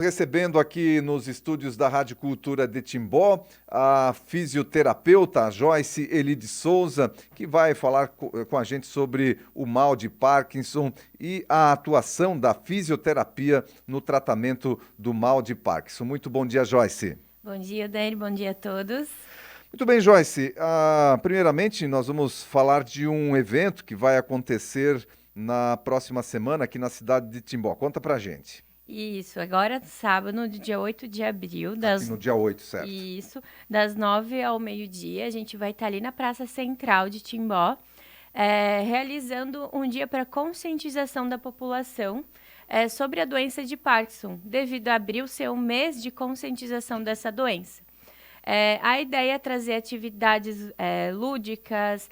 Recebendo aqui nos estúdios da Rádio Cultura de Timbó a fisioterapeuta Joyce Elide Souza, que vai falar com a gente sobre o mal de Parkinson e a atuação da fisioterapia no tratamento do mal de Parkinson. Muito bom dia, Joyce. Bom dia, Dani. Bom dia a todos. Muito bem, Joyce. Primeiramente, nós vamos falar de um evento que vai acontecer na próxima semana aqui na cidade de Timbó. Conta pra gente. Isso, agora sábado, no dia 8 de abril, Aqui no dia 8, certo? Isso, das 9 ao meio-dia, a gente vai estar ali na Praça Central de Timbó, realizando um dia para conscientização da população sobre a doença de Parkinson, devido a abril ser um mês de conscientização dessa doença. A ideia é trazer atividades lúdicas,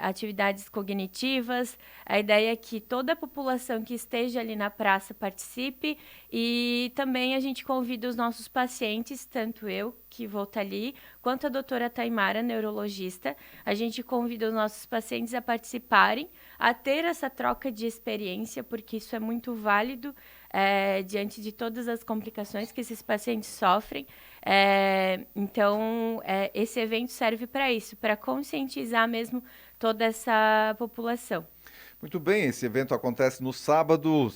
atividades cognitivas. A ideia é que toda a população que esteja ali na praça participe e também a gente convida os nossos pacientes, tanto eu, que vou estar ali, quanto a doutora Taimara, neurologista. A gente convida os nossos pacientes a participarem, a ter essa troca de experiência, porque isso é muito válido diante de todas as complicações que esses pacientes sofrem. Então, esse evento serve para isso, para conscientizar mesmo toda essa população. Muito bem, esse evento acontece no sábado,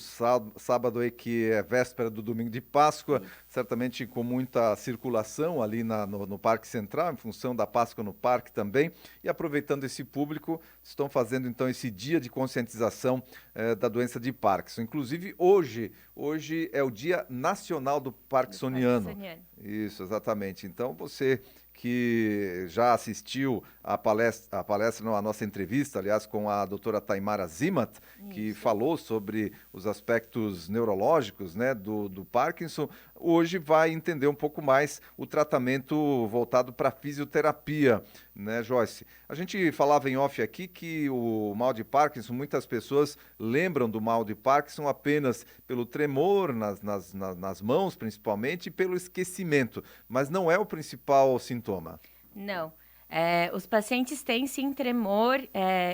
sábado aí que é véspera do domingo de Páscoa, certamente com muita circulação ali no Parque Central, em função da Páscoa no parque também, e aproveitando esse público, estão fazendo então esse dia de conscientização da doença de Parkinson. Inclusive hoje é o Dia Nacional do Parkinsoniano. Isso, exatamente. Então você que já assistiu a nossa entrevista, aliás, com a doutora Taimara Zimat, que falou sobre os aspectos neurológicos, né, do Parkinson, hoje vai entender um pouco mais o tratamento voltado para a fisioterapia, né, Joyce? A gente falava em off aqui que o mal de Parkinson, muitas pessoas lembram do mal de Parkinson apenas pelo tremor nas mãos, principalmente, e pelo esquecimento, mas não é o principal sintoma. Não. Os pacientes têm sim tremor,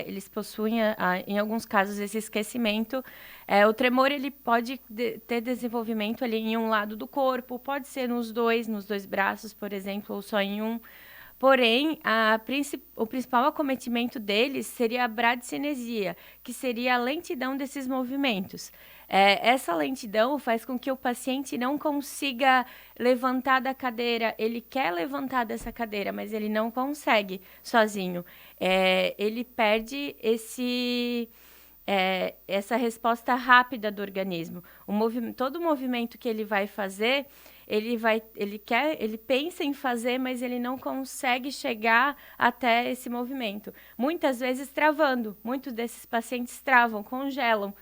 eles possuem, em alguns casos, esse esquecimento. O tremor ele pode ter desenvolvimento ali em um lado do corpo, pode ser nos dois braços, por exemplo, ou só em um. Porém, o principal acometimento deles seria a bradicinesia, que seria a lentidão desses movimentos. Essa lentidão faz com que o paciente não consiga levantar da cadeira. Ele quer levantar dessa cadeira, mas ele não consegue sozinho. Ele perde essa resposta rápida do organismo. Todo o movimento que ele vai fazer, ele pensa em fazer, mas ele não consegue chegar até esse movimento. Muitas vezes travando. Muitos desses pacientes travam, congelam.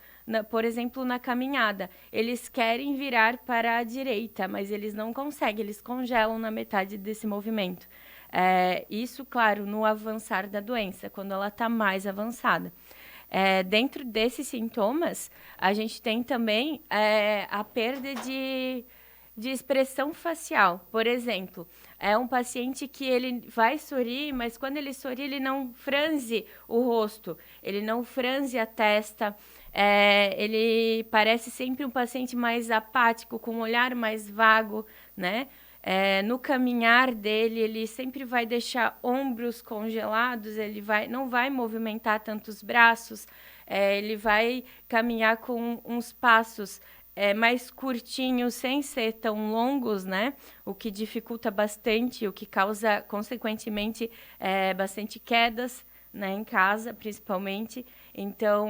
Por exemplo, na caminhada, eles querem virar para a direita, mas eles não conseguem, eles congelam na metade desse movimento. Isso, claro, no avançar da doença, quando ela está mais avançada. Dentro desses sintomas, a gente tem também a perda de expressão facial. Por exemplo, é um paciente que ele vai sorrir, mas quando ele sorri, ele não franze o rosto, ele não franze a testa, ele parece sempre um paciente mais apático, com um olhar mais vago, né? No caminhar dele, ele sempre vai deixar ombros congelados, não vai movimentar tantos braços, ele vai caminhar com uns passos mais curtinhos, sem ser tão longos, né? O que dificulta bastante, o que causa, consequentemente, bastante quedas, né? Em casa, principalmente. Então,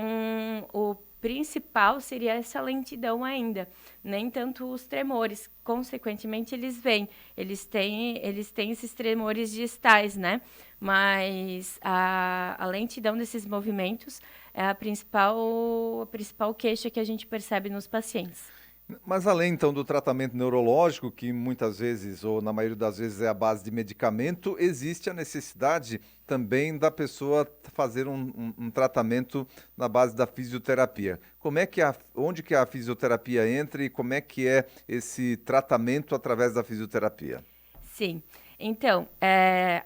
o principal seria essa lentidão ainda, nem tanto os tremores. Consequentemente, eles têm esses tremores distais, né? Mas a lentidão desses movimentos é a principal queixa que a gente percebe nos pacientes. Mas além então do tratamento neurológico, que muitas vezes, ou na maioria das vezes, é a base de medicamento, existe a necessidade também da pessoa fazer um tratamento na base da fisioterapia. Onde que a fisioterapia entra e como é que é esse tratamento através da fisioterapia? Sim. Então,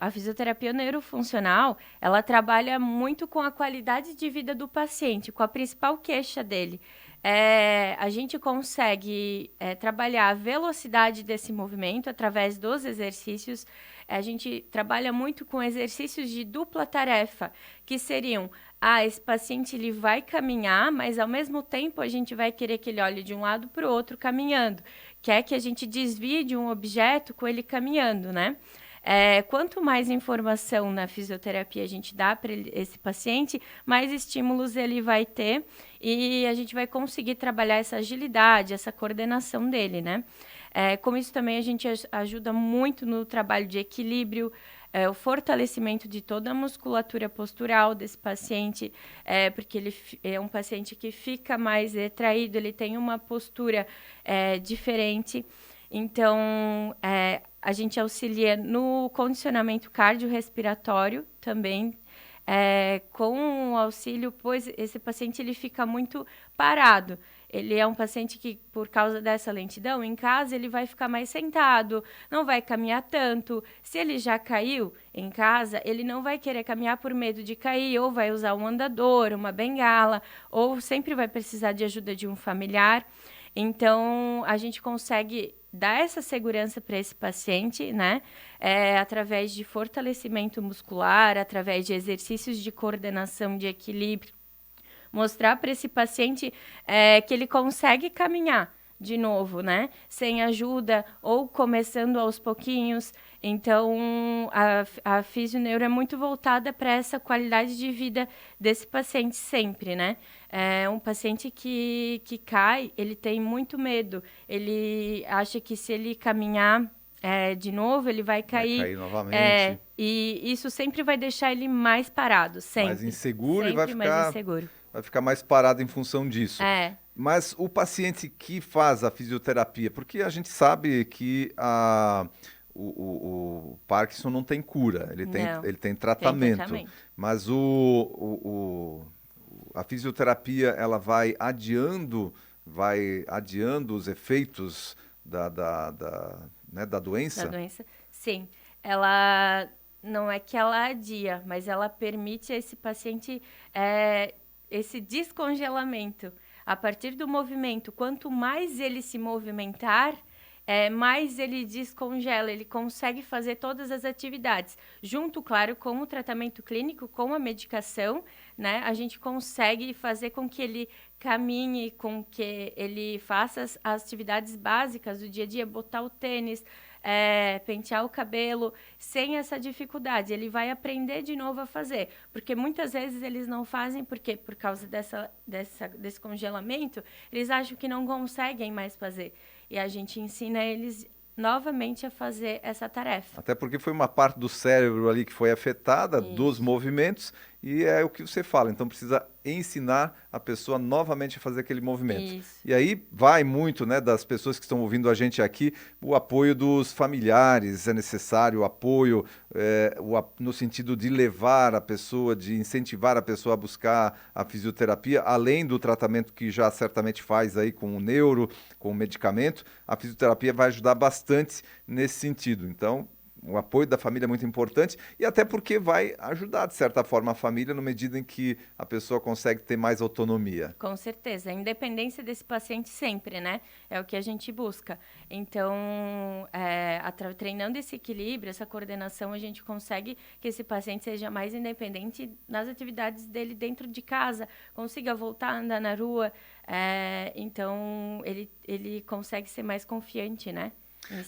a fisioterapia neurofuncional, ela trabalha muito com a qualidade de vida do paciente, com a principal queixa dele. A gente consegue trabalhar a velocidade desse movimento através dos exercícios. A gente trabalha muito com exercícios de dupla tarefa, que seriam, esse paciente ele vai caminhar, mas ao mesmo tempo a gente vai querer que ele olhe de um lado para o outro caminhando, quer que a gente desvie de um objeto com ele caminhando, né? Quanto mais informação na fisioterapia a gente dá para esse paciente, mais estímulos ele vai ter e a gente vai conseguir trabalhar essa agilidade, essa coordenação dele, né? Com isso também a gente ajuda muito no trabalho de equilíbrio, o fortalecimento de toda a musculatura postural desse paciente, porque ele é um paciente que fica mais retraído, ele tem uma postura diferente. Então, a gente auxilia no condicionamento cardiorrespiratório também, com o auxílio, pois esse paciente ele fica muito parado. Ele é um paciente que, por causa dessa lentidão, em casa ele vai ficar mais sentado, não vai caminhar tanto. Se ele já caiu em casa, ele não vai querer caminhar por medo de cair, ou vai usar um andador, uma bengala, ou sempre vai precisar de ajuda de um familiar. Então, a gente consegue dar essa segurança para esse paciente, né? Através de fortalecimento muscular, através de exercícios de coordenação, de equilíbrio, mostrar para esse paciente que ele consegue caminhar de novo, né? Sem ajuda ou começando aos pouquinhos. Então, a fisioneuro é muito voltada para essa qualidade de vida desse paciente sempre, né? Um paciente que cai, ele tem muito medo. Ele acha que se ele caminhar de novo, ele vai cair. Vai cair novamente. E isso sempre vai deixar ele mais parado, sempre. Mais inseguro sempre e mais inseguro. vai ficar mais parado em função disso. Mas o paciente que faz a fisioterapia, porque a gente sabe que o Parkinson não tem cura, ele tem tratamento. Mas a fisioterapia ela vai adiando os efeitos da doença? Da doença, sim. Ela não é que ela adia, mas ela permite a esse paciente esse descongelamento. A partir do movimento, quanto mais ele se movimentar, mais ele descongela, ele consegue fazer todas as atividades. Junto, claro, com o tratamento clínico, com a medicação, né, a gente consegue fazer com que ele caminhe, com que ele faça as atividades básicas do dia a dia, botar o tênis, pentear o cabelo, sem essa dificuldade. Ele vai aprender de novo a fazer, porque muitas vezes eles não fazem, porque por causa desse congelamento, eles acham que não conseguem mais fazer. E a gente ensina eles novamente a fazer essa tarefa. Até porque foi uma parte do cérebro ali que foi afetada dos movimentos e é o que você fala. Então precisa ensinar a pessoa novamente a fazer aquele movimento. Isso. E aí vai muito, né, das pessoas que estão ouvindo a gente aqui, o apoio dos familiares é necessário, o apoio no sentido de levar a pessoa, de incentivar a pessoa a buscar a fisioterapia, além do tratamento que já certamente faz aí com o neuro, com o medicamento, a fisioterapia vai ajudar bastante nesse sentido. Então, o apoio da família é muito importante e até porque vai ajudar, de certa forma, a família na medida em que a pessoa consegue ter mais autonomia. Com certeza. A independência desse paciente sempre, né? É o que a gente busca. Então, treinando esse equilíbrio, essa coordenação, a gente consegue que esse paciente seja mais independente nas atividades dele dentro de casa, consiga voltar a andar na rua. Então, ele consegue ser mais confiante, né?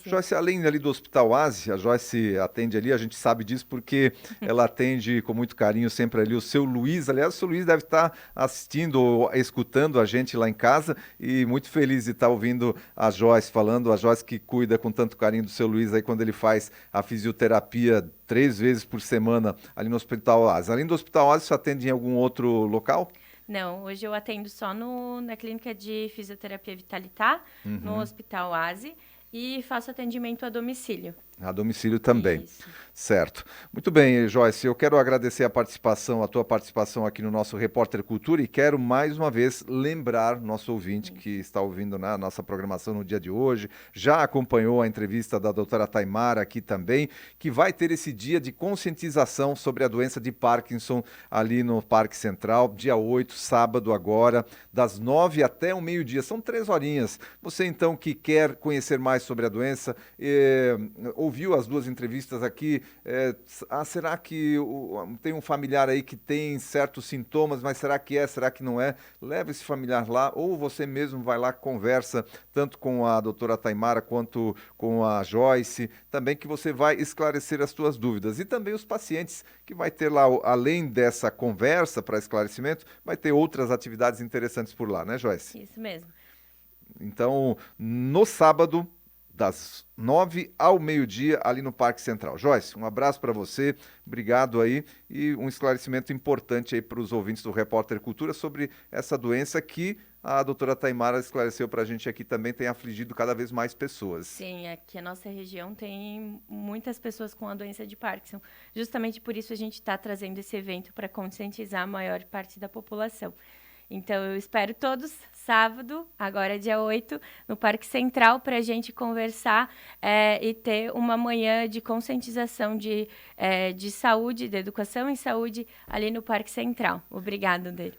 Joyce, além ali do Hospital Asi, a Joyce atende ali, a gente sabe disso porque ela atende com muito carinho sempre ali o seu Luiz. Aliás, o seu Luiz deve estar assistindo ou escutando a gente lá em casa e muito feliz de estar ouvindo a Joyce falando, a Joyce que cuida com tanto carinho do seu Luiz aí quando ele faz a fisioterapia 3 vezes por semana ali no Hospital Asi. Além do Hospital Asi, você atende em algum outro local? Não, hoje eu atendo só na clínica de fisioterapia Vitalitá, no Hospital Asi. E faço atendimento a domicílio. A domicílio também. Isso. Certo. Muito bem, Joyce, eu quero agradecer a tua participação aqui no nosso Repórter Cultura e quero mais uma vez lembrar nosso ouvinte que está ouvindo na nossa programação no dia de hoje, já acompanhou a entrevista da doutora Taimara aqui também, que vai ter esse dia de conscientização sobre a doença de Parkinson ali no Parque Central, dia 8, sábado agora, das 9 até o meio-dia. São 3 horinhas. Você então que quer conhecer mais sobre a doença, ouviu as 2 entrevistas aqui, será que tem um familiar aí que tem certos sintomas, mas será que será que não é? Leva esse familiar lá, ou você mesmo vai lá, conversa, tanto com a doutora Taimara quanto com a Joyce, também que você vai esclarecer as suas dúvidas. E também os pacientes, que vai ter lá, além dessa conversa para esclarecimento, vai ter outras atividades interessantes por lá, né, Joyce? Isso mesmo. Então, no sábado, das 9 ao meio-dia, ali no Parque Central. Joyce, um abraço para você, obrigado aí, e um esclarecimento importante aí para os ouvintes do Repórter Cultura sobre essa doença que a doutora Taimara esclareceu para a gente aqui também, tem afligido cada vez mais pessoas. Sim, aqui a nossa região tem muitas pessoas com a doença de Parkinson. Justamente por isso a gente está trazendo esse evento para conscientizar a maior parte da população. Então, eu espero todos sábado, agora dia 8, no Parque Central, para a gente conversar e ter uma manhã de conscientização de saúde, de educação em saúde, ali no Parque Central. Obrigada, Dele.